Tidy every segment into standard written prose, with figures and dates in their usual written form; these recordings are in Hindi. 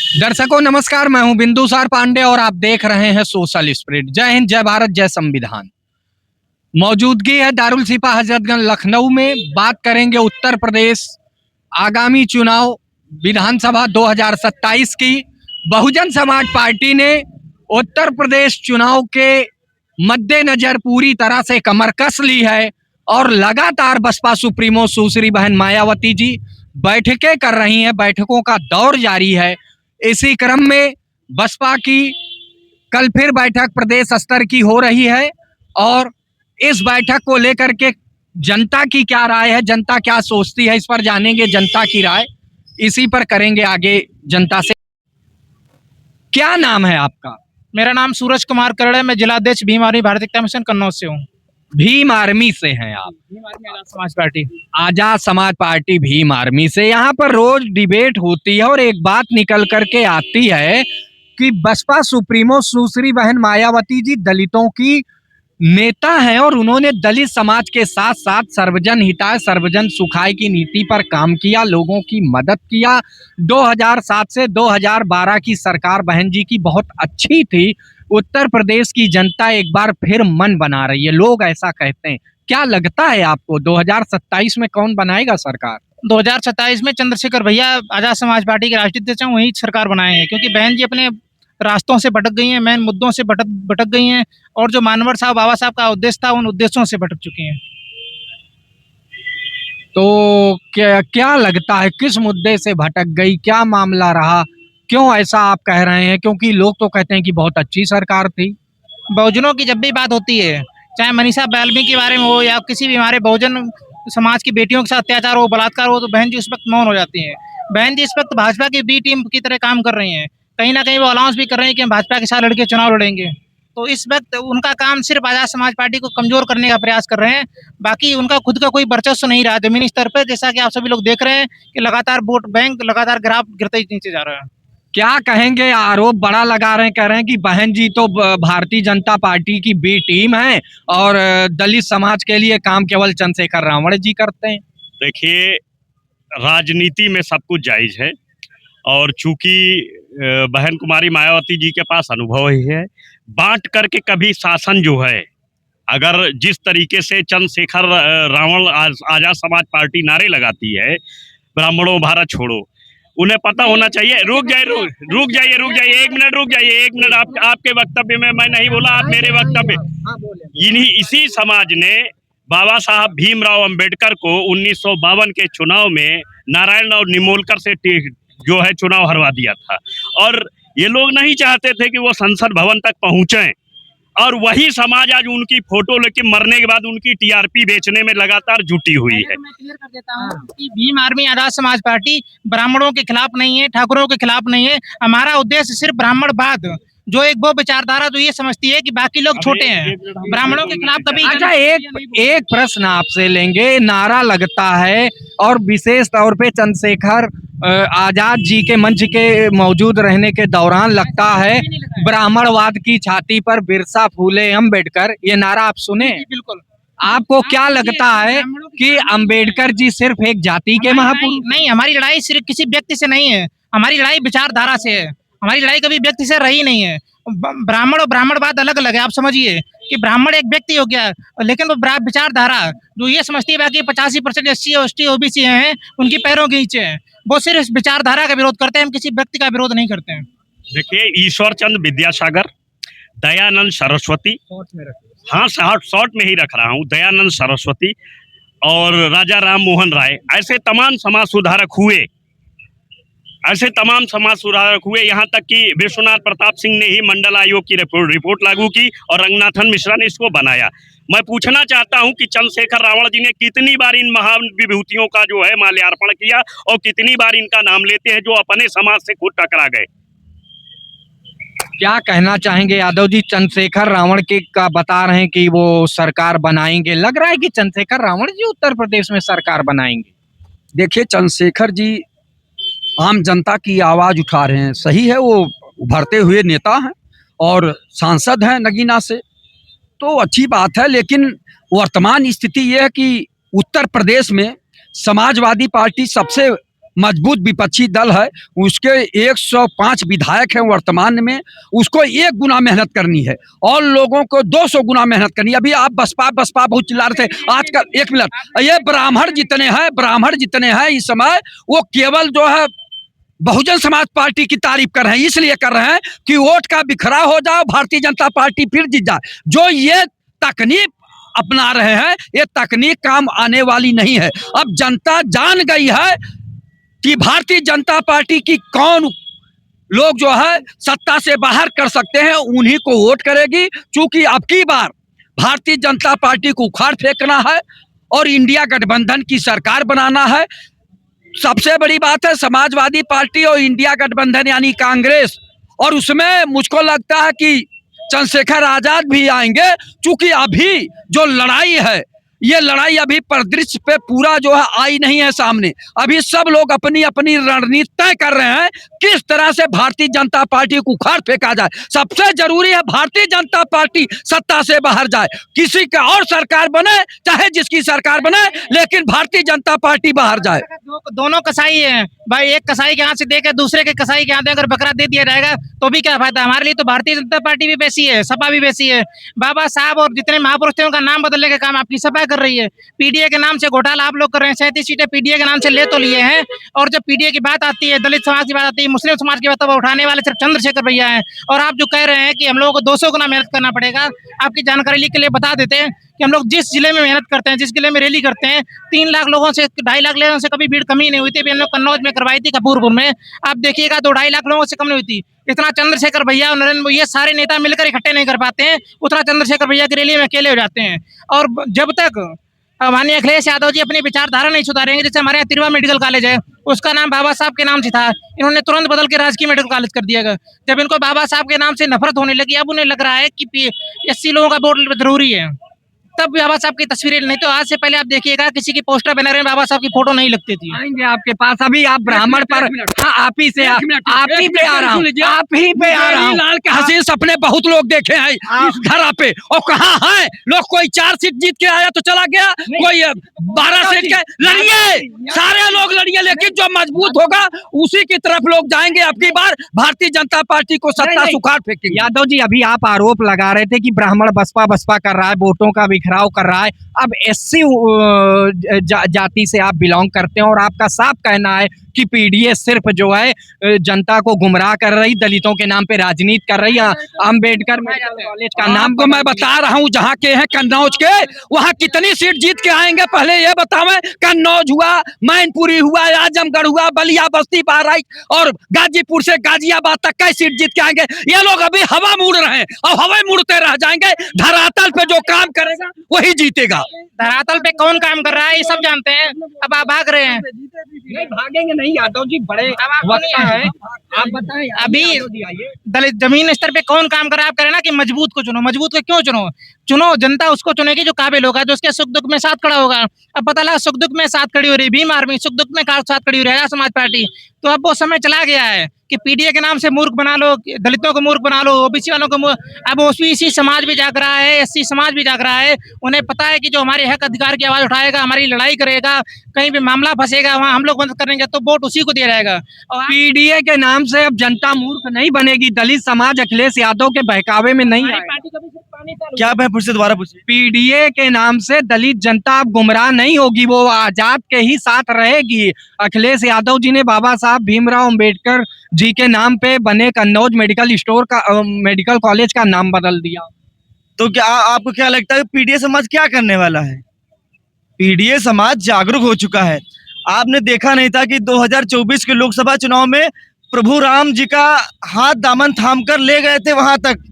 दर्शकों नमस्कार, मैं हूं बिंदुसार पांडे और आप देख रहे हैं सोशल स्प्रिट। जय हिंद, जय भारत, जय संविधान। मौजूदगी है दारुल सिपा हजरतगंज लखनऊ में। बात करेंगे उत्तर प्रदेश आगामी चुनाव विधानसभा 2027 की। बहुजन समाज पार्टी ने उत्तर प्रदेश चुनाव के मद्देनजर पूरी तरह से कमर कस ली है और लगातार बसपा सुप्रीमो सुश्री बहन मायावती जी बैठकें कर रही हैं। बैठकों का दौर जारी है। इसी क्रम में बसपा की कल फिर बैठक प्रदेश स्तर की हो रही है और इस बैठक को लेकर के जनता की क्या राय है, जनता क्या सोचती है, इस पर जानेंगे जनता की राय। इसी पर करेंगे आगे जनता से। क्या नाम है आपका? मेरा नाम सूरज कुमार करण है। मैं जिलाध्यक्ष भीम आर्मी भारतीय एकता मिशन कन्नौज से हूँ। भीम आर्मी से हैं आप? Bhim army Azad Samaj party. Azad Samaj party Bhim army से। यहाँ पर रोज डिबेट होती है और एक बात निकल करके आती है कि बसपा सुप्रीमो सुश्री बहन मायावती जी दलितों की नेता हैं और उन्होंने दलित समाज के साथ साथ सर्वजन हिताय सर्वजन सुखाय की नीति पर काम किया, लोगों की मदद किया। 2007 से 2012 की सरकार बहन जी की बहुत अच्छी थी। उत्तर प्रदेश की जनता एक बार फिर मन बना रही है, लोग ऐसा कहते हैं। क्या लगता है आपको 2027 में कौन बनाएगा सरकार? 2027 में चंद्रशेखर भैया आजाद समाज पार्टी के राष्ट्रीय अध्यक्ष हैं, वही सरकार बनाए हैं, क्योंकि बहन जी अपने रास्तों से भटक गई हैं, मेन मुद्दों से भटक गई हैं और जो मानवर साहब बाबा साहब का उद्देश्य था उन उद्देश्यों से भटक चुकी हैं। तो क्या लगता है किस मुद्दे से भटक गई, क्या मामला रहा, क्यों ऐसा आप कह रहे हैं? क्योंकि लोग तो कहते हैं कि बहुत अच्छी सरकार थी। बहुजनों की जब भी बात होती है, चाहे मनीषा बाल्मीकि के बारे में हो या किसी भी हमारे बहुजन समाज की बेटियों के साथ अत्याचार हो, बलात्कार हो, तो बहन जी उस वक्त मौन हो जाती हैं। बहन जी इस वक्त भाजपा की बी टीम की तरह काम कर रही हैं। कहीं ना कहीं वो अनाउंस भी कर रहे हैं कि हम भाजपा के साथ लड़के चुनाव लड़ेंगे। तो इस वक्त उनका काम सिर्फ आजाद समाज पार्टी को कमजोर करने का प्रयास कर रहे हैं। बाकी उनका खुद का कोई वर्चस्व नहीं रहा जमीनी स्तर पर, जैसा कि आप सभी लोग देख रहे हैं कि लगातार वोट बैंक लगातार ग्राफ गिरते नीचे जा रहा है। क्या कहेंगे? आरोप बड़ा लगा रहे हैं, कह रहे हैं कि बहन जी तो भारतीय जनता पार्टी की बी टीम है और दलित समाज के लिए काम केवल चंद्रशेखर रावण जी करते हैं। देखिए, राजनीति में सब कुछ जायज है और चूंकि बहन कुमारी मायावती जी के पास अनुभव ही है, बांट करके कभी शासन जो है, अगर जिस तरीके से चंद्रशेखर रावण आजाद समाज पार्टी नारे लगाती है, ब्राह्मणों भारत छोड़ो, उन्हें पता होना चाहिए। रुक जाइए, एक मिनट रुक जाइए, एक मिनट। आपके वक्तव्य में मैं नहीं बोला, आप मेरे वक्तव्य। इसी समाज ने बाबा साहब भीमराव अंबेडकर को 1952 के चुनाव में नारायण और निमोलकर से जो है चुनाव हरवा दिया था और ये लोग नहीं चाहते थे कि वो संसद भवन तक पहुंचे और वही समाज आज उनकी फोटो लेके मरने के बाद उनकी टीआरपी बेचने में लगातार जुटी हुई है। मैं क्लियर कर देता हूं कि भीम आर्मी आजाद समाज पार्टी ब्राह्मणों के खिलाफ नहीं है, ठाकुरों के खिलाफ नहीं है। हमारा उद्देश्य सिर्फ ब्राह्मणवाद, जो एक वो विचारधारा जो ये समझती है कि बाकी लोग छोटे हैं, ब्राह्मणों के खिलाफ कभी। अच्छा, एक प्रश्न आपसे लेंगे। नारा लगता है और विशेष तौर पे चंद्रशेखर आजाद जी के मंच के मौजूद रहने के दौरान लगता है ब्राह्मणवाद की छाती पर बिरसा फूले अम्बेडकर, ये नारा आप सुने? बिल्कुल। आपको क्या लगता है कि अंबेडकर जी सिर्फ एक जाति के महापुरुष? नहीं, हमारी लड़ाई सिर्फ किसी व्यक्ति से नहीं है, हमारी लड़ाई विचारधारा से है। हमारी लड़ाई कभी व्यक्ति से रही नहीं है। ब्राह्मण और ब्राह्मणवाद अलग अलग है। आप समझिए कि ब्राह्मण एक व्यक्ति हो गया, लेकिन वो विचारधारा जो ये समझती है बाकी 85% SC ST OBC हैं उनकी पैरों के नीचे है, वो सिर्फ विचारधारा का विरोध करते हैं, हम किसी व्यक्ति का विरोध नहीं करते हैं। देखिए, ईश्वर चंद्र विद्यासागर, दयानंद सरस्वती, हाँ शॉर्ट में ही रख रहा हूँ, दयानंद सरस्वती और राजा राम मोहन राय, ऐसे तमाम समाज सुधारक हुए, यहाँ तक कि विश्वनाथ प्रताप सिंह ने ही मंडल आयोग की रिपोर्ट लागू की और रंगनाथन मिश्रा ने इसको बनाया। मैं पूछना चाहता हूं कि चंद्रशेखर रावण जी ने कितनी बार इन महान विभूतियों का जो है माल्यार्पण किया और कितनी बार इनका नाम लेते हैं जो अपने समाज से खुद टकरा गए। क्या कहना चाहेंगे यादव जी? चंद्रशेखर रावण के का बता रहे हैं कि वो सरकार बनाएंगे, लग रहा है कि चंद्रशेखर रावण जी उत्तर प्रदेश में सरकार बनाएंगे? देखिए, चंद्रशेखर जी आम जनता की आवाज उठा रहे हैं, सही है, वो उभरते हुए नेता हैं और सांसद हैं नगीना से, तो अच्छी बात है। लेकिन वर्तमान स्थिति यह है कि उत्तर प्रदेश में समाजवादी पार्टी सबसे मजबूत विपक्षी दल है, उसके 105 विधायक हैं वर्तमान में, उसको 1 गुना मेहनत करनी है और लोगों को 200 गुना मेहनत करनी है। अभी आप बसपा बसपा बहुत चिल्ला रहे थे, आजकल 1 मिनट, ये ब्राह्मण जितने हैं इस समय, वो केवल जो है बहुजन समाज पार्टी की तारीफ कर रहे हैं, इसलिए कर रहे हैं कि वोट का बिखराव हो जाए, भारतीय जनता पार्टी फिर जीत जाए। जो ये तकनीक अपना रहे हैं, ये तकनीक काम आने वाली नहीं है। अब जनता जान गई है कि भारतीय जनता पार्टी की कौन लोग जो है सत्ता से बाहर कर सकते हैं, उन्हीं को वोट करेगी। चूंकि अब की बार भारतीय जनता पार्टी को उखाड़ फेंकना है और इंडिया गठबंधन की सरकार बनाना है। सबसे बड़ी बात है समाजवादी पार्टी और इंडिया गठबंधन यानी कांग्रेस, और उसमें मुझको लगता है कि चंद्रशेखर आजाद भी आएंगे। चूंकि अभी जो लड़ाई है, ये लड़ाई अभी परिदृश्य पे पूरा जो है आई नहीं है सामने। अभी सब लोग अपनी अपनी रणनीति तय कर रहे हैं किस तरह से भारतीय जनता पार्टी को उखाड़ फेंका जाए। सबसे जरूरी है भारतीय जनता पार्टी सत्ता से बाहर जाए, किसी का और सरकार बने, चाहे जिसकी सरकार बने, लेकिन भारतीय जनता पार्टी बाहर जाए। दोनों कसाई हैं भाई, एक कसाई के हाथ से देकर दूसरे के कसाई के हाथ में अगर बकरा दे दिया जाएगा तो भी क्या फायदा। हमारे लिए तो भारतीय जनता पार्टी भी वैसी है, सपा भी वैसी है। बाबा साहब और जितने महापुरुष थे उनका नाम बदलने का काम आपकी सपा कर रही है। पीडीए के नाम से घोटाला आप लोग कर रहे हैं, 37 सीटें पीडीए के नाम से ले तो लिए हैं, और जब पीडीए की बात आती है, दलित समाज की बात आती है, मुस्लिम समाज की बात, तो उठाने वाले सिर्फ चंद्रशेखर भैया हैं। और आप जो कह रहे हैं कि हम लोगों को 200 गुना मेहनत करना पड़ेगा, आपकी जानकारी के लिए बता देते हैं कि हम लोग जिस जिले में मेहनत करते हैं, जिस जिले में रैली करते हैं, 3 लाख लोगों से 2.5 लाख लोगों से कभी भीड़ कमी नहीं हुई थी। हम लोग कन्नौज में करवाई थी, कपूरपुर में, आप देखिएगा तो 2.5 लाख लोगों से कम नहीं हुई थी। इतना चंद्रशेखर भैया और नरेंद्र ये सारे नेता मिलकर इकट्ठे नहीं कर पाते हैं, उतना चंद्रशेखर भैया की रैली में अकेले हो जाते हैं। और जब तक माननीय अखिलेश यादव जी अपनी विचारधारा नहीं सुधारेंगे, जैसे हमारे यहाँ तिरवा मेडिकल कॉलेज है, उसका नाम बाबा साहब के नाम से था, इन्होंने तुरंत बदल के राजकीय मेडिकल कॉलेज कर दिया। जब इनको बाबा साहब के नाम से नफरत होने लगी, अब उन्हें लग रहा है कि 80 लोगों का वोट जरूरी है, तब बाबा साहब की तस्वीरें, नहीं तो आज से पहले आप देखिएगा किसी की पोस्टर बैनर में बाबा साहब की फोटो नहीं लगती थी। आएंगे आपके पास, अभी आप ब्राह्मण पर, हाँ आप ही पे आ रहा हूँ, आप ही पे आ रहा हूँ। लाल के हसीन सपने बहुत लोग देखे हैं इस धरा पे, और कहाँ है लोग? कोई 4 सीट जीत के आया तो चला गया, कोई 12 सीट के लड़िए, सारे लोग लड़िए, लेकिन जो मजबूत होगा उसी की तरफ लोग जाएंगे। अब की बार भारतीय जनता पार्टी को सत्ता सुखाड़ फेंकेंगे। यादव जी, अभी आप आरोप लगा रहे थे कि ब्राह्मण बसपा कर रहा है, वोटों का बिखराव कर रहा है। अब एससी जाति से आप बिलोंग करते हैं और आपका साफ कहना है कि पीडीए सिर्फ जो है जनता को गुमराह कर रही, दलितों के नाम पे राजनीति कर रही है। अम्बेडकर कॉलेज का नाम को मैं बता रहा हूँ, जहाँ के हैं कन्नौज के, वहाँ कितनी सीट जीत के आएंगे पहले ये बतावें। कन्नौज हुआ, मैनपुरी हुआ, आजमगढ़ हुआ, बलिया, बस्ती, बहराइच और गाजीपुर से गाजियाबाद तक कई सीट जीत के आएंगे। ये लोग अभी हवा मुड़ रहे हैं और हवा मुड़ते रह जाएंगे। धरातल पे जो काम करेगा वही जीतेगा। धरातल पे कौन काम कर रहा है ये सब जानते हैं, अब आप भाग रहे हैं। नहीं भागेंगे नहीं यादव जी, बड़े वक्ता है, आप बताएं। अभी दलित जमीन स्तर पे कौन काम कर रहा है? आप कह रहे हैं ना कि मजबूत को चुनो, मजबूत को क्यों चुनो? जनता उसको चुनेगी जो काबिल होगा, जो उसके सुख दुख में साथ खड़ा होगा। अब पता लगा सुख दुख में साथ खड़ी हो रही भीम आर्मी, सुख दुख में साथ खड़ी हो रही है आजाद समाज पार्टी। तो अब वो समय चला गया है कि पीडीए के नाम से मूर्ख बना लो, दलितों को मूर्ख बना लो, ओबीसी वालों को अब ओबीसी समाज भी जाग रहा है, एससी समाज भी जाग रहा है। उन्हें पता है कि जो हमारे हक अधिकार की आवाज उठाएगा, हमारी लड़ाई करेगा, कहीं भी मामला फंसेगा, वहाँ हम लोग मदद करेंगे, तो वोट उसी को दिया जाएगा। और पीडीए के नाम से अब जनता मूर्ख नहीं बनेगी। दलित समाज अखिलेश यादव के बहकावे में नहीं आएगा। क्या मैं फिर से दोबारा पूछिए? पीडीए के नाम से दलित जनता अब गुमराह नहीं होगी, वो आजाद के ही साथ रहेगी। अखिलेश यादव जी ने बाबा साहब भीमराव अंबेडकर जी के नाम पे बने कन्नौज मेडिकल कॉलेज का नाम बदल दिया। तो क्या आपको क्या लगता है पीडीए समाज क्या करने वाला है? पीडीए समाज जागरूक हो चुका है। आपने देखा नहीं था कि 2024 के लोकसभा चुनाव में प्रभु राम जी का हाथ दामन थाम कर ले गए थे वहां तक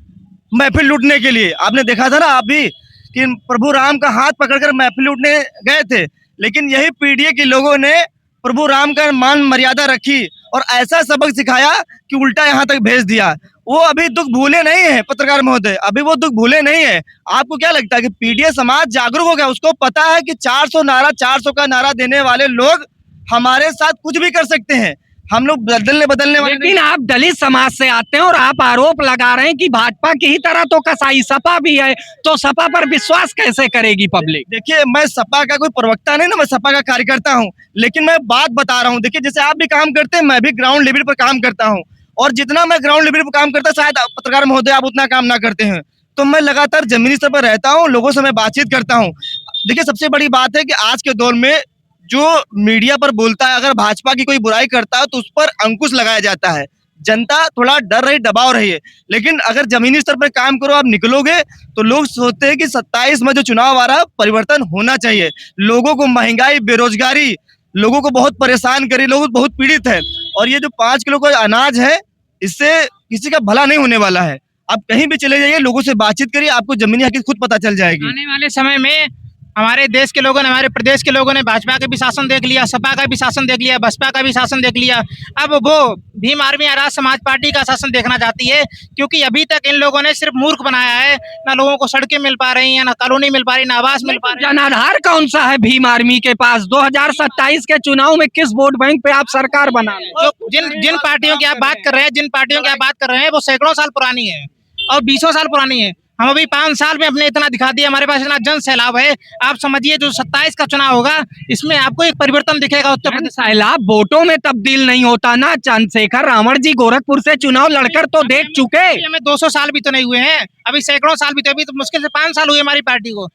महफिल लूटने के लिए। आपने देखा था ना आप भी कि प्रभु राम का हाथ पकड़कर महफिल लूटने गए थे, लेकिन यही पीडीए के लोगों ने प्रभु राम का मान मर्यादा रखी और ऐसा सबक सिखाया कि उल्टा यहाँ तक भेज दिया। वो अभी दुख भूले नहीं है पत्रकार महोदय, अभी वो दुख भूले नहीं है। आपको क्या लगता है कि पीडीए समाज जागरूक हो गया? उसको पता है कि 400 का नारा देने वाले लोग हमारे साथ कुछ भी कर सकते हैं, हम लोग बदलने बदलने वाले लेकिन आप दलित समाज से आते हैं और आप आरोप लगा रहे हैं कि भाजपा की ही तरह तो कसाई सपा भी है, तो सपा पर विश्वास कैसे करेगी पब्लिक? देखिए, मैं सपा का कोई प्रवक्ता नहीं ना, मैं सपा का कार्यकर्ता हूँ, लेकिन मैं बात बता रहा हूँ। देखिए, जैसे आप भी काम करते हैं, मैं भी ग्राउंड लेवल पर काम करता हूँ, और जितना मैं ग्राउंड लेवल पर काम करता शायद पत्रकार महोदय आप उतना काम ना करते हैं। तो मैं लगातार जमीनी स्तर पर रहता हूँ, लोगों से मैं बातचीत करता हूँ। देखिए, सबसे बड़ी बात है कि आज के दौर में जो मीडिया पर बोलता है, अगर भाजपा की कोई बुराई करता है तो उस पर अंकुश लगाया जाता है। जनता थोड़ा डर रही, दबाव रही है, लेकिन अगर जमीनी स्तर पर काम करो, आप निकलोगे, तो लोग सोचते हैं कि 27 में जो चुनाव आ रहा है परिवर्तन होना चाहिए। लोगों को महंगाई, बेरोजगारी लोगों को बहुत परेशान करी, लोग बहुत पीड़ित है, और ये जो 5 किलो का अनाज है, इससे किसी का भला नहीं होने वाला है। आप कहीं भी चले जाइए, लोगों से बातचीत करिए, आपको जमीनी हकीकत खुद पता चल जाएगी। आने वाले समय में हमारे देश के लोगों ने, हमारे प्रदेश के लोगों ने भाजपा का भी शासन देख लिया, सपा का भी शासन देख लिया, बसपा का भी शासन देख लिया। अब वो भीम आर्मी आजाद समाज पार्टी का शासन देखना चाहती है, क्योंकि अभी तक इन लोगों ने सिर्फ मूर्ख बनाया है। ना लोगों को सड़कें मिल पा रही हैं, ना कॉलोनी मिल पा रही, ना आवास मिल पा रही। जनाधार कौन सा है भीम आर्मी के पास? 2027 के चुनाव में किस वोट बैंक पे आप सरकार बना लें? जो जिन पार्टियों की आप बात कर रहे हैं, जिन पार्टियों की आप बात कर रहे हैं, वो सैकड़ों साल पुरानी है और 20 साल पुरानी है। हम अभी 5 साल में अपने इतना दिखा दिया, हमारे पास इतना जन सैलाब है। आप समझिए जो 27 का चुनाव होगा, इसमें आपको एक परिवर्तन दिखेगा उत्तर प्रदेश। सैलाब वोटों में तब्दील नहीं होता ना। चंद्रशेखर रावण जी गोरखपुर से चुनाव लड़कर तो देख चुके। हमें 200 साल भी तो नहीं हुए हैं, अभी सैकड़ों साल भी तो, अभी तो मुश्किल से 5 साल हुए हमारी पार्टी को।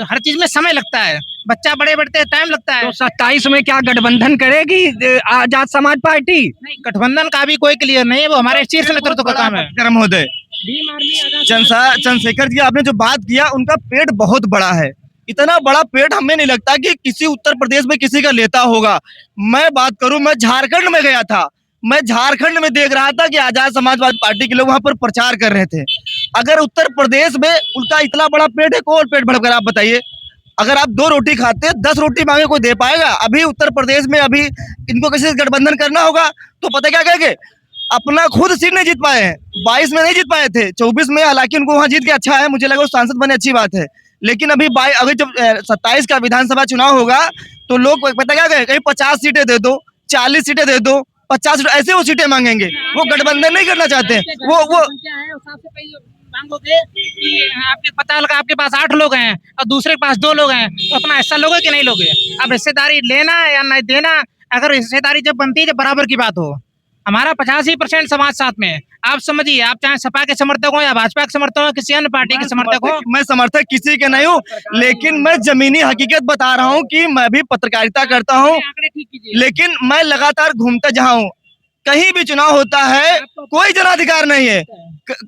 हर चीज में समय लगता है, बच्चा बड़े बढ़ते टाइम लगता है। तो 27 में क्या गठबंधन करेगी आजाद समाज पार्टी? नहीं, गठबंधन का भी कोई क्लियर नहीं है, वो हमारे शीर्ष नेतृत्व का काम है। महोदय, चंद्रशेखर जी आपने जो बात किया, उनका पेट बहुत बड़ा है। इतना बड़ा पेट हमें नहीं लगता कि किसी उत्तर प्रदेश में किसी का लेता होगा। मैं बात करूं, मैं झारखंड में गया था, मैं झारखंड में देख रहा था कि आजाद समाजवादी पार्टी के लोग वहां पर प्रचार कर रहे थे। अगर उत्तर प्रदेश में उनका इतना बड़ा पेट है, कौन पेट भरकर आप बताइए? अगर आप 2 रोटी खाते हैं, 10 रोटी मांगे कोई दे पाएगा? अभी उत्तर प्रदेश में अभी इनको किसी से गठबंधन करना होगा तो पता क्या कहेंगे, अपना खुद सीट नहीं जीत पाए हैं। 22 में नहीं जीत पाए थे, 24 में हालांकि उनको वहां जीत के अच्छा है, मुझे लगा वो सांसद बने, अच्छी बात है। लेकिन अभी जब 27 का विधानसभा चुनाव होगा तो लोग पता क्या कहें, कहीं 50 सीटें दे दो, 40 सीटें दे दो, 50 सीटें, ऐसे वो सीटें मांगेंगे। वो गठबंधन नहीं करना चाहते। वो आपके पता लगा आपके पास 8 लोग हैं और दूसरे के पास 2 लोग हैं, तो अपना हिस्सा लोगे कि नहीं लोगे? अब हिस्सेदारी लेना या नहीं देना, अगर हिस्सेदारी जब बनती है जब बराबर की बात हो। हमारा 85% समाज साथ में है। आप समझिए, आप चाहे सपा के समर्थक हो या भाजपा के समर्थक हो, किसी अन्य पार्टी के समर्थक हो। मैं समर्थक किसी के नहीं हूँ, लेकिन मैं जमीनी हकीकत बता रहा हूँ कि मैं भी पत्रकारिता करता हूँ, लेकिन मैं लगातार घूमता जहाँ हूँ, कहीं भी चुनाव होता है कोई जनाधिकार नहीं है।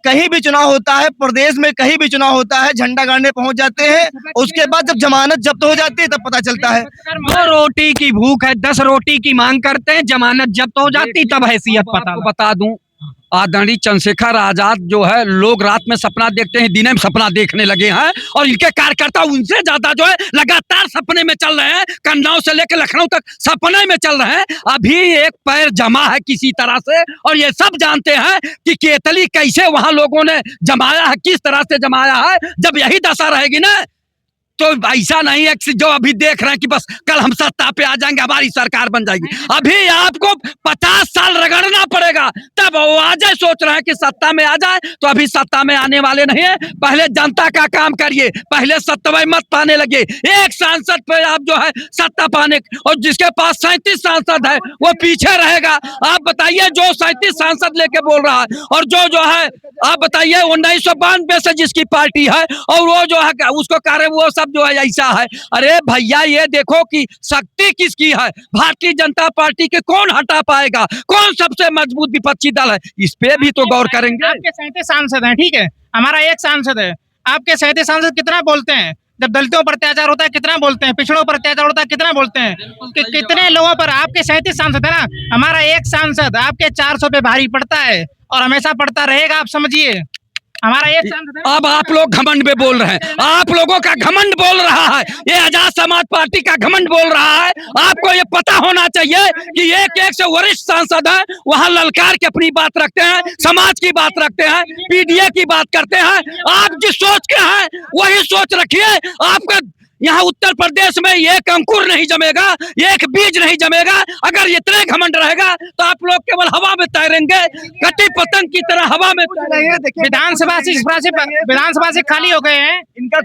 कहीं भी चुनाव होता है, प्रदेश में कहीं भी चुनाव होता है, झंडा गाड़ने पहुंच जाते हैं, उसके बाद जब जमानत जब्त हो जाती है तब पता चलता है। 2 रोटी की भूख है, 10 रोटी की मांग करते हैं, जमानत जब्त हो जाती तब हैसियत पता। आपको बता दूं, आदरणीय चंद्रशेखर आजाद जो है, लोग रात में सपना देखते हैं, दिन में सपना देखने लगे हैं, और इनके कार्यकर्ता उनसे ज्यादा जो है लगातार सपने में चल रहे हैं। कन्नौज से लेकर लखनऊ तक सपने में चल रहे हैं। अभी एक पैर जमा है किसी तरह से, और ये सब जानते हैं कि केतली कैसे वहां लोगों ने जमाया है, किस तरह से जमाया है। जब यही दशा रहेगी ना, तो ऐसा नहीं है कि जो अभी देख रहे हैं कि बस कल हम सत्ता पे आ जाएंगे, हमारी सरकार बन जाएगी। अभी आपको 50 साल रगड़ना पड़ेगा, तब वो आज सोच रहे हैं कि सत्ता में आ जाए, तो अभी सत्ता में आने वाले नहीं है। पहले जनता का काम करिए, पहले सत्ता मत पाने लगे। एक सांसद पे आप जो है सत्ता पाने, और जिसके पास 37 सांसद है वो पीछे रहेगा। आप बताइए, जो 37 सांसद लेके बोल रहा है, और जो है आप बताइए 1992 से जिसकी पार्टी है, और वो जो है उसको कार्य वो सब जो है ऐसा है। अरे भैया, ये देखो कि शक्ति किसकी है। भारतीय जनता पार्टी के कौन हटा पाएगा, कौन सबसे मजबूत विपक्षी दल है, इस पे भी तो गौर करेंगे। आपके 37 सांसद हैं, ठीक है, हमारा एक सांसद है। आपके 37 सांसद कितना बोलते हैं? जब दलितों पर अत्याचार होता है कितना बोलते हैं? पिछड़ों पर अत्याचार होता है कितना बोलते हैं? कितने लोगों पर? आपके 37 सांसद है ना, हमारा एक सांसद आपके 400 पे भारी पड़ता है और हमेशा पड़ता रहेगा। आप समझिए, हमारा एक सांसद है। अब आप लोग घमंड में बोल रहे हैं, आप लोगों का घमंड बोल रहा है, ये आजाद समाज पार्टी का घमंड बोल रहा है। आपको ये पता होना चाहिए कि एक से वरिष्ठ सांसद है, वहां ललकार के अपनी बात रखते हैं, समाज की बात रखते हैं, पीडीए की बात करते हैं। आप जिस सोच के हैं वही सोच रखिए। आपका यहाँ उत्तर प्रदेश में एक अंकुर नहीं जमेगा, एक बीज नहीं जमेगा। अगर इतने घमंड रहेगा तो आप लोग केवल हवा में तैरेंगे, कटी पतंग की तरह हवा में तैरेंगे। विधानसभा से खाली हो गए हैं। इनका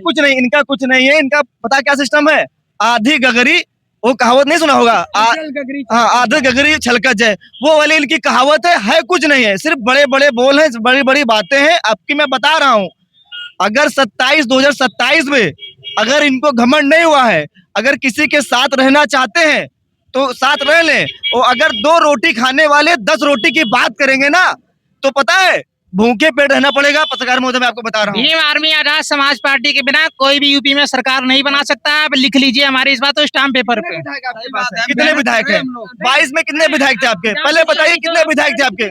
कुछ नहीं है। इनका पता क्या सिस्टम है, आधी गगरी, वो कहावत नहीं सुना होगा, हाँ, आधी गगरी छलकत है, वो वाली इनकी कहावत है कुछ नहीं है, सिर्फ बड़े बड़े बोल हैं, बड़ी बड़ी बातें हैं। आपकी मैं बता रहा हूँ, अगर 2027 में अगर इनको घमंड नहीं हुआ है, अगर किसी के साथ रहना चाहते हैं तो साथ रह लें, और अगर 2 रोटी खाने वाले 10 रोटी की बात करेंगे ना, तो पता है भूखे पेट रहना पड़ेगा। पत्रकार महोदय मैं आपको बता रहा हूँ, भीम आर्मी आजाद समाज पार्टी के बिना कोई भी यूपी में सरकार नहीं बना सकता। आप लिख लीजिए हमारी इस बात को स्टाम्प पेपर पे। कितने विधायक हैं 22 में? कितने विधायक थे आपके? पहले बताइए कितने विधायक थे आपके?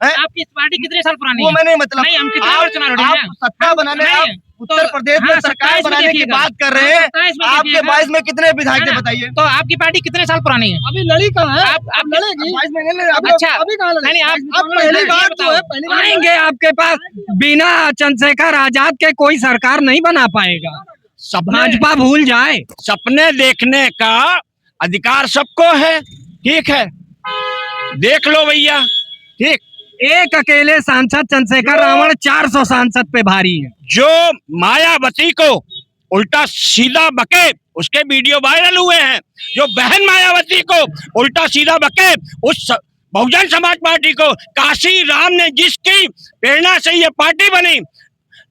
आपकी पार्टी कितने साल पुरानी वो है? मैंने मतलब नहीं, हम कितने बार चुनाव लड़े हैं? आप सत्ता बनाने, नहीं, आप उत्तर प्रदेश में हाँ, सरकार 27 में बनाने की देखिएगा। बात कर रहे हैं। 27 में आपके देखिएगा। 22 में कितने विधायक थे बताइए? तो आपकी पार्टी कितने साल पुरानी है? अभी लड़ी कहाँ है? आप लड़ेगी 22 में नहीं लड़े, अच्छा, अभी कहाँ लड़े? नहीं, आप पहली बार जो है, पहली बार आएंगे आपके पास, बिना चंद्रशेखर आजाद के कोई सरकार नहीं बना पाएगा। भाजपा भूल जाए। सपने देखने का अधिकार सबको है, ठीक है, देख लो भैया, ठीक। एक अकेले सांसद चंद्रशेखर रावण 400 सांसद पे भारी है। जो मायावती को उल्टा सीधा बके, उसके वीडियो वायरल हुए हैं। जो बहन मायावती को उल्टा सीधा बके, उस बहुजन समाज पार्टी को काशी राम ने जिसकी प्रेरणा से ये पार्टी बनी,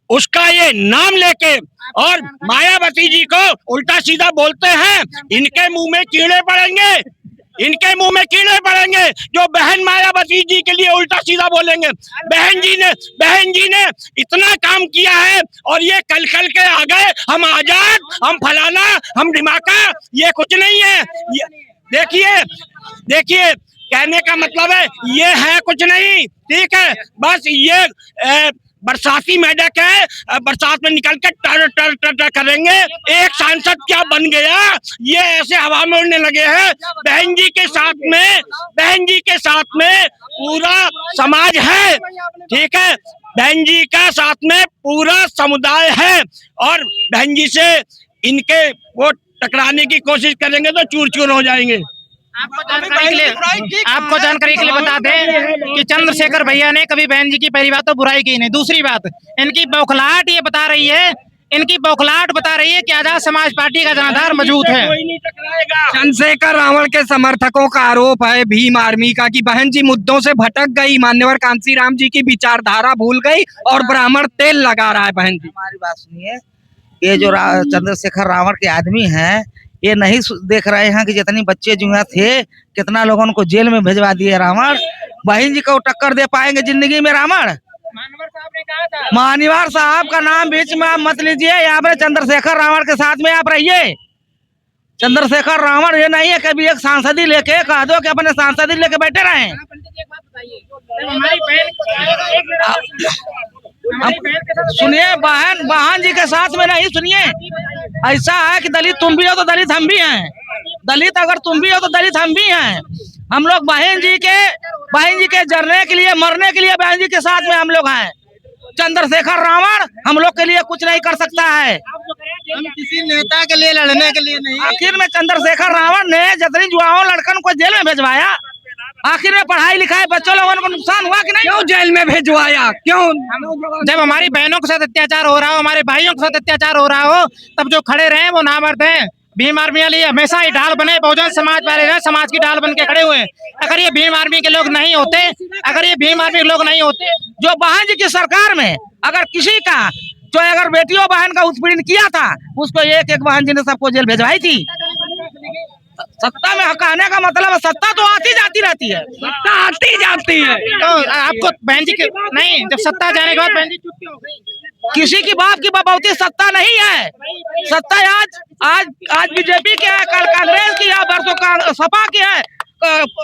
उसका ये नाम लेके और मायावती जी को उल्टा सीधा बोलते हैं, इनके मुंह में कीड़े पड़ेंगे, इनके मुंह में कीड़े पड़ेंगे जो बहन मायावती जी के लिए उल्टा सीधा बोलेंगे। बहन जी ने इतना काम किया है और ये कल के आ गए, हम आजाद, हम फलाना, हम ढिमाका, ये कुछ नहीं है। देखिए कहने का मतलब है ये है कुछ नहीं, ठीक है, बस ये बरसाती मेढक है, बरसात में निकल के टर टर टर टर करेंगे। एक सांसद क्या बन गया, ये ऐसे हवा में उड़ने लगे हैं। बहन जी के साथ में पूरा समाज है, ठीक है, बहन जी का साथ में पूरा समुदाय है, और बहन जी से इनके वो टकराने की कोशिश करेंगे तो चूर चूर हो जाएंगे। आपको जानकारी के लिए बता दें कि चंद्रशेखर भैया ने कभी बहन जी की पहली बात तो बुराई की नहीं, दूसरी बात इनकी बौखलाहट ये बता रही है, इनकी बौखलाहट बता रही है कि आजाद समाज पार्टी का जनाधार मजबूत है। चंद्रशेखर रावण के समर्थकों का आरोप है भीम आर्मी का कि बहन जी मुद्दों से भटक गई, मान्यवर कांसी राम जी की विचारधारा भूल गई और ब्राह्मण तेल लगा रहा है। बहन जी हमारी बात सुनिए, ये जो चंद्रशेखर रावण के आदमी हैं, ये नहीं देख रहे हैं कि जितनी बच्चे जो है थे, कितना लोगों को जेल में भिजवा दिए रावण। बहन जी को टक्कर दे पाएंगे जिंदगी में रावण? मान्यवर साहब का नाम बीच में आप मत लीजिए, यहाँ पे चंद्रशेखर रावण के साथ में आप रहिए। चंद्रशेखर रावण ये नहीं है कभी एक सांसदी लेके कह दो कि अपने सांसदी लेके बैठे रहे। सुनिए, बहन जी के साथ में नहीं, सुनिए, ऐसा है कि दलित तुम भी हो तो दलित हम भी हैं, दलित अगर तुम भी हो तो दलित हम भी हैं। हम लोग बहन जी के जरने के लिए, मरने के लिए बहन जी के साथ में हम लोग हैं। चंद्रशेखर रावण हम लोग के लिए कुछ नहीं कर सकता है, हम किसी नेता के लिए लड़ने के लिए नहीं। आखिर में चंद्रशेखर रावण ने जितनी युवाओं लड़कन को जेल में भेजवाया, आखिर में पढ़ाई लिखाई बच्चों लोगों को नुकसान हुआ कि नहीं? क्यों जेल में भेजवाया? क्यों? जब हमारी बहनों के साथ अत्याचार हो रहा हो, हमारे भाइयों के साथ अत्याचार हो रहा हो, तब जो खड़े रहे वो नामर्द हैं। भीम आर्मी वाले हमेशा ही ढाल बने, बहुजन समाज वाले हैं, समाज की ढाल बन के खड़े हुए हैं। अगर ये भीम आर्मी के लोग नहीं होते, जो बहन जी की सरकार में अगर किसी का जो अगर बेटियों बहन का उत्पीड़न किया था, उसको एक एक बहन जी ने सबको जेल भेजवाई थी। सत्ता में कहने का मतलब है सत्ता तो आती जाती रहती है, सत्ता आती जाती है। तो आपको बहन जी के नहीं, जब सत्ता जाने के बाद बहन जी चुप क्यों हो गई? किसी की बाप की बपौती सत्ता नहीं है। सत्ता आज बीजेपी की है, कल कांग्रेस की है, परसों सपा की है,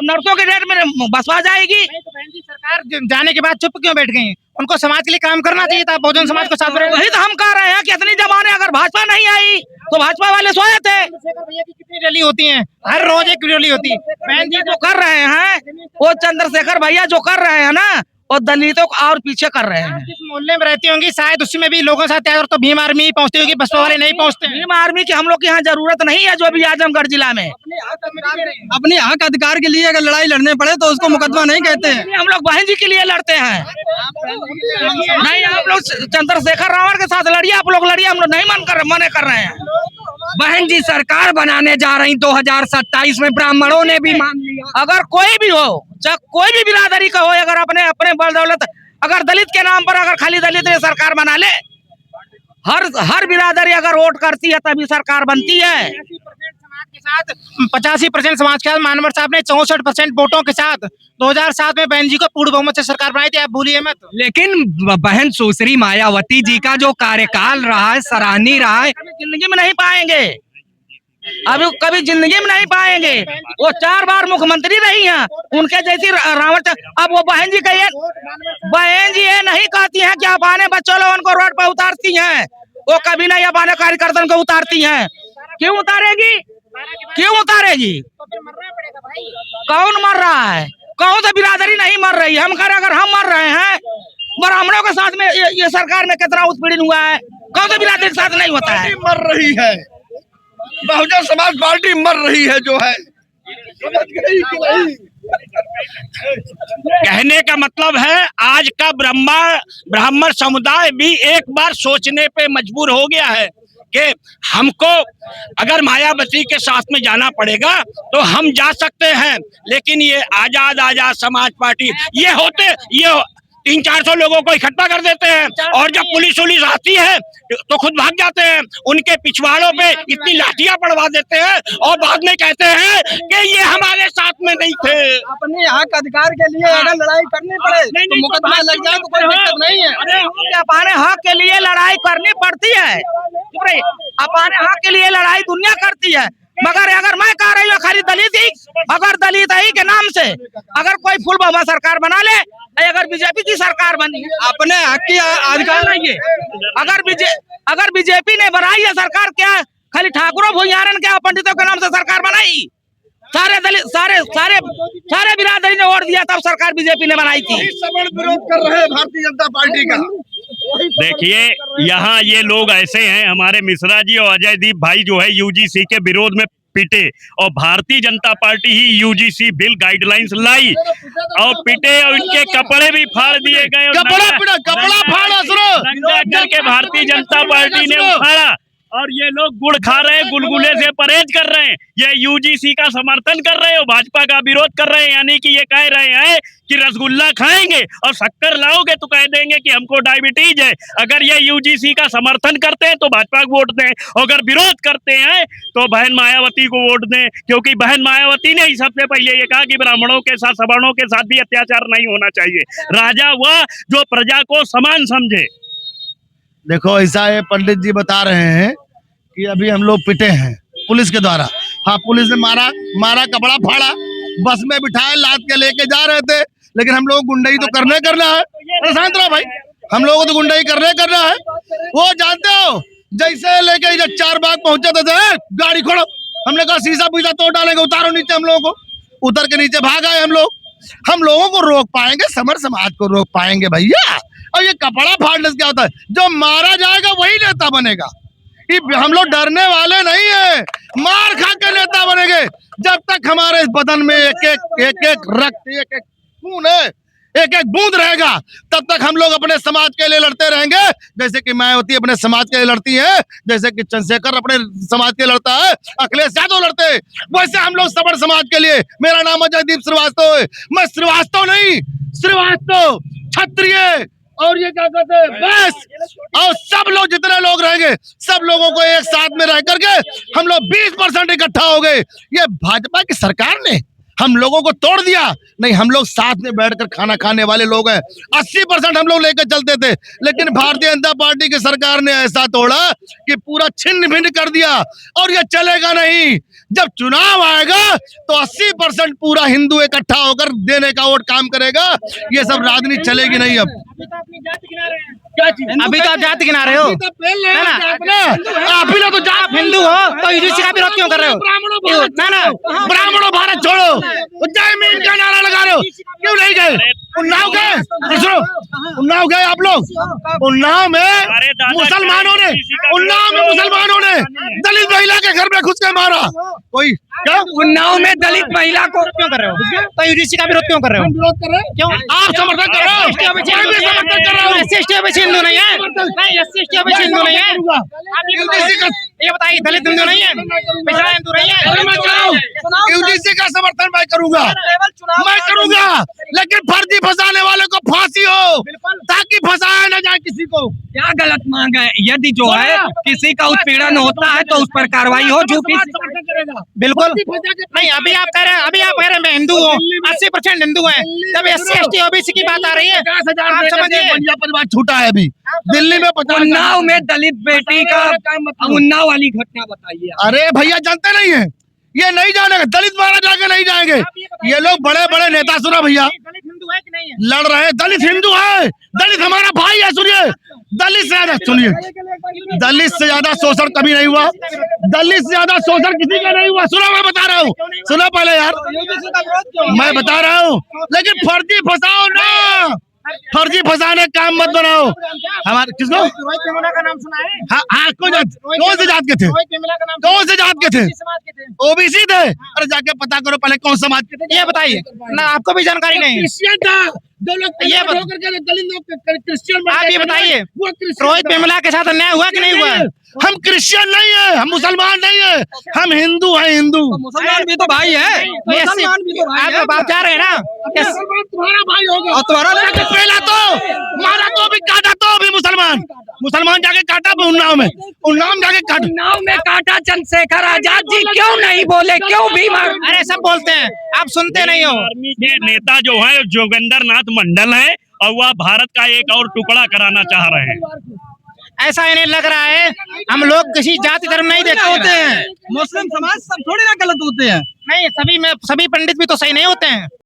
नर्सों के रेट में बसवा जाएगी। तो बहन जी सरकार जाने के बाद चुप क्यों बैठ गई? उनको समाज के लिए काम करना चाहिए था, बहुजन समाज को साथ में। वही तो हम कह रहे हैं कि इतनी जमाने अगर भाजपा नहीं आई तो भाजपा वाले सोए थे। चंद्रशेखर भैया की कितनी रैली होती है? हर रोज एक रैली होती है। बहन जी जो कर रहे हैं, वो चंद्रशेखर भैया जो कर रहे हैं ना, और दलितों को और पीछे कर रहे हैं। जिस मोहल्ले में रहती होंगी शायद उसमें भी लोगों के साथ तो भीम आर्मी ही पहुंचती होगी, बसपा वाले नहीं पहुंचते हैं। भीम आर्मी की हम लोग के यहाँ जरूरत नहीं है, जो भी आजमगढ़ जिला में अपने हक अधिकार के लिए अगर लड़ाई लड़ने पड़े तो उसको मुकदमा नहीं कहते हैं। हम लोग बहन जी के लिए लड़ते हैं। नहीं, आप लोग चंद्रशेखर रावण के साथ लड़िए, आप लोग लड़िए, हम लोग नहीं मने कर रहे हैं। बहन जी सरकार बनाने जा रही 2027 में, ब्राह्मणों ने भी मान लिया। अगर कोई भी हो, चाहे कोई भी बिरादरी का हो, अगर अपने अपने बल दौलत, अगर दलित के नाम पर अगर खाली दलित ने सरकार बना ले, हर बिरादरी अगर वोट करती है तभी सरकार बनती है। 85% समाज के साथ मानवर साहब ने 64% वोटों के साथ 2007 में बहन जी को पूर्ण बहुमत से सरकार बनाई थी, आप भूलिए मत। लेकिन बहन सुश्री मायावती जी का जो कार्यकाल रहा है, सराहनीय रहा है। जिंदगी में नहीं पाएंगे, अभी कभी जिंदगी में नहीं पाएंगे। वो 4 बार मुख्यमंत्री रही हैं, उनके जैसी रावण। अब वो बहन जी कहिए, बहन जी ये नहीं कहती हैं कि आप आने बच्चों लोगों को रोड पर उतारती हैं, वो कभी नहीं अपने कार्यकर्ताओं को उतारती हैं। क्यों उतारेगी, क्यों उतारेगी? कौन मर रहा है? कौन सा बिरादरी नहीं मर रही? हम कह रहे अगर हम मर रहे हैं, ब्राह्मणों के साथ में ये सरकार में कितना उत्पीड़न हुआ है, कौन सा बिरादरी के साथ नहीं होता है? मर रही है, बहुजन समाज पार्टी मर रही है जो है, समझ गई कि नहीं? कहने का मतलब है आज का ब्राह्मण समुदाय भी एक बार सोचने पे मजबूर हो गया है कि हमको अगर मायावती के साथ में जाना पड़ेगा तो हम जा सकते हैं, लेकिन ये आजाद समाज पार्टी ये 300-400 लोगों को इकट्ठा कर देते हैं और जब पुलिस आती है तो खुद भाग जाते हैं, उनके पिछवाड़ों पे इतनी लाठियां पड़वा देते हैं और बाद में कहते हैं कि ये हमारे साथ में नहीं थे। अपने हक अधिकार के लिए अगर लड़ाई करनी पड़े तो मुकदमा लग जाए तो कोई दिक्कत नहीं है। अपने हक के लिए लड़ाई करनी पड़ती है, अपने हक के लिए लड़ाई दुनिया करती है, मगर अगर मैं कह रही हूँ खाली दलित ही, अगर दलित ही के नाम से अगर कोई फुल बहुमत सरकार बना ले, अगर बीजेपी की सरकार बनी, अपने हक की अधिकार नहीं है। अगर बीजेपी ने बनाई है सरकार, क्या खाली ठाकुरों भूयारन क्या पंडितों के नाम से सरकार बनाई? सारे दलित सारे बिरादरी ने वोट दिया तब सरकार बीजेपी ने बनाई थी। विरोध कर रहे हैं भारतीय जनता पार्टी का। देखिए यहाँ ये लोग ऐसे हैं, हमारे मिश्रा जी और अजय दीप भाई जो है यूजीसी के विरोध में पिटे और भारतीय जनता पार्टी ही यूजीसी बिल गाइडलाइंस लाई और पिटे और इनके कपड़े भी फाड़ दिए गए। कपड़ा फाड़ा करके भारतीय जनता पार्टी ने उखाड़ा और ये लोग गुड़ खा रहे हैं, गुलगुले से परहेज कर रहे हैं, ये यूजीसी का समर्थन कर रहे हैं और भाजपा का विरोध कर रहे हैं। यानी कि ये कह रहे हैं कि रसगुल्ला खाएंगे और शक्कर लाओगे तो कह देंगे कि हमको डायबिटीज है। अगर ये यूजीसी का समर्थन करते हैं तो भाजपा को वोट दें, और अगर विरोध करते हैं तो बहन मायावती को वोट दें, क्योंकि बहन मायावती ने ही सबसे पहले ये कहा कि ब्राह्मणों के साथ सवर्णों के साथ भी अत्याचार नहीं होना चाहिए। राजा वह जो प्रजा को समान समझे। देखो ऐसा है, पंडित जी बता रहे हैं कि अभी हम लोग पिटे हैं पुलिस के द्वारा। हाँ, पुलिस ने मारा, कपड़ा फाड़ा, बस में बिठाए, लाद के लेके जा रहे थे, लेकिन हम लोग गुंडाई तो करना है। शांत रहो भाई, हम लोगों को तो गुंडाई करना है। वो जानते हो जैसे लेके जब 4 बाग पहुंचे थे, गाड़ी खोलो, हमने कहा शीशा पीछा तोड़ डालेंगे, उतारो नीचे। हम लोगों को उतर के नीचे भाग आए। हम लोगों को रोक पाएंगे, समर समाज को रोक पाएंगे भैया। और ये कपड़ा फाड़ने से क्या होता है? जो मारा जाएगा वही नेता बनेगा। हम लोग डरने वाले नहीं है, मार खा के नेता बनेंगे। जब तक हमारे इस बदन में एक एक रक्त, एक एक खून है, एक एक बूंद रहेगा, तब तक हम लोग अपने समाज के लिए लड़ते रहेंगे। जैसे कि मायावती अपने समाज के लिए लड़ती है, जैसे कि चंद्रशेखर अपने समाज के लिए लड़ता है, अखिलेश यादव लड़ते हैं, वैसे हम लोग सबड़ समाज के लिए। मेरा नाम अजय दीप श्रीवास्तव है। मैं श्रीवास्तव नहीं, श्रीवास्तव क्षत्रिय और ये क्या कहते हैं बस। और सब लोग जितने लोग रहेंगे, सब लोगों को एक साथ में रह करके हम लोग 20% इकट्ठा हो गए। ये भाजपा की सरकार ने हम लोगों को तोड़ दिया। नहीं, हम लोग साथ में बैठकर खाना खाने वाले लोग हैं। 80% हम लोग लेकर चलते थे, लेकिन भारतीय जनता पार्टी की सरकार ने ऐसा तोड़ा कि पूरा छिन्न भिन्न कर दिया। और ये चलेगा नहीं। जब चुनाव आएगा तो 80% पूरा हिंदू इकट्ठा होकर देने का वोट काम करेगा। ये सब राजनीति चलेगी नहीं। अब अभी तो आप जाति गिना रहे हो, आप ही लोग तो आप हिंदू हो तो यूजीसी का विरोध क्यों कर रहे हो? ब्राह्मणों भारत छोड़ो, जय भीम का नारा लगा रहे हो, क्यों नहीं गए? उन्नाव गए, सुनो, उन्नाव गए आप लोग? उन्नाव में मुसलमानों ने, उन्नाव में मुसलमानों ने दलित महिला के घर में घुस के मारा। कोई क्या उन्नाव में दलित महिला को क्यों कर रहे हो? तो यूजीसी का विरोध क्यों कर रहे हो? विरोध कर रहे हैं? क्यों? आप समर्थन कर रहे हो? मैं भी समर्थन कर रहा हूँ। SC/ST ओबीसी हिंदू नहीं है, नहीं SC/ST ओबीसी हिंदू नहीं है। आप ये बताइए दलित हिंदू नहीं है, पिछड़ा हिंदू नहीं है। यूजीसी का समर्थन मैं करूंगा, मैं करूंगा, लेकिन फर्जी फंसाने वाले को फांसी हो, ताकि फंसाया न जाए किसी को। क्या गलत मांग है? यदि जो है किसी का उत्पीड़न होता है तो उस पर कार्रवाई हो, जो बिल्कुल नहीं। अभी आप कह रहे हैं मैं हिंदू हूँ, 80% हिंदू हैं, जब SC/ST ओबीसी की बात आ रही है, 50,000 आप समझिए। बंजा परिवार छूटा है अभी दिल्ली में। उन्नाव में दलित बेटी का, उन्नाव वाली घटना बताइए। अरे भैया जानते नहीं है, ये नहीं जानेगा, दलित मारा जाके नहीं जाएंगे। ये लोग बड़े बड़े नेता, सुनो भैया, दलित हिंदू है कि नहीं है? लड़ रहे हैं। दलित हिंदू है, दलित हमारा भाई है। सुनिए, दलित से ज्यादा, सुनिए, दलित से ज्यादा शोषण कभी नहीं हुआ, दलित से ज्यादा शोषण किसी का नहीं हुआ। सुनो, मैं बता रहा हूँ, सुनो पहले यार, मैं बता रहा हूँ, लेकिन फर्जी फंसाओ ना, फर्जी फंसाने काम मत बनाओ। हमारे किसको? रोहित वेमुला का नाम सुना है? हाँ, कौन से जात के थे? रोहित वेमुला का नाम कौन से जात के थे? किस समाज के थे? ओबीसी थे। अरे जाके पता करो पहले कौन समाज के थे। ये बताइए ना, आपको भी जानकारी नहीं है? क्रिश्चियन था, जो लोग ये बत- दलित लोग क्रिश्चियन। आप ये बताइए रोहित वेमुला के साथ अन्याय हुआ कि नहीं हुआ? हम क्रिश्चियन नहीं है, हम मुसलमान नहीं है, हम हिंदू हैं, हिंदू। मुसलमान भी तो भाई है, मुसलमान भी तो भाई है। आप जा रहे हैं ना? मुसलमान तुम्हारा भाई होगा। और तुम्हारा पहला तो मारा तो भी काटा तो भी मुसलमान जाके काटा उन्नाव में, उन्नाव में जाके काटा। उन्नाव में काटा चंद्रशेखर आजाद जी क्यों नहीं बोले, क्यों भी अरे सब बोलते हैं, आप सुनते नहीं हो। आर्मी के नेता जो है जोगेंद्र नाथ मंडल है, और वह भारत का एक और टुकड़ा कराना चाह रहे हैं। ऐसा इन्हें लग रहा है हम लोग किसी जाति धर्म नहीं देखते होते हैं। मुस्लिम समाज सब थोड़ी ना गलत होते हैं। नहीं, सभी पंडित भी तो सही नहीं होते हैं।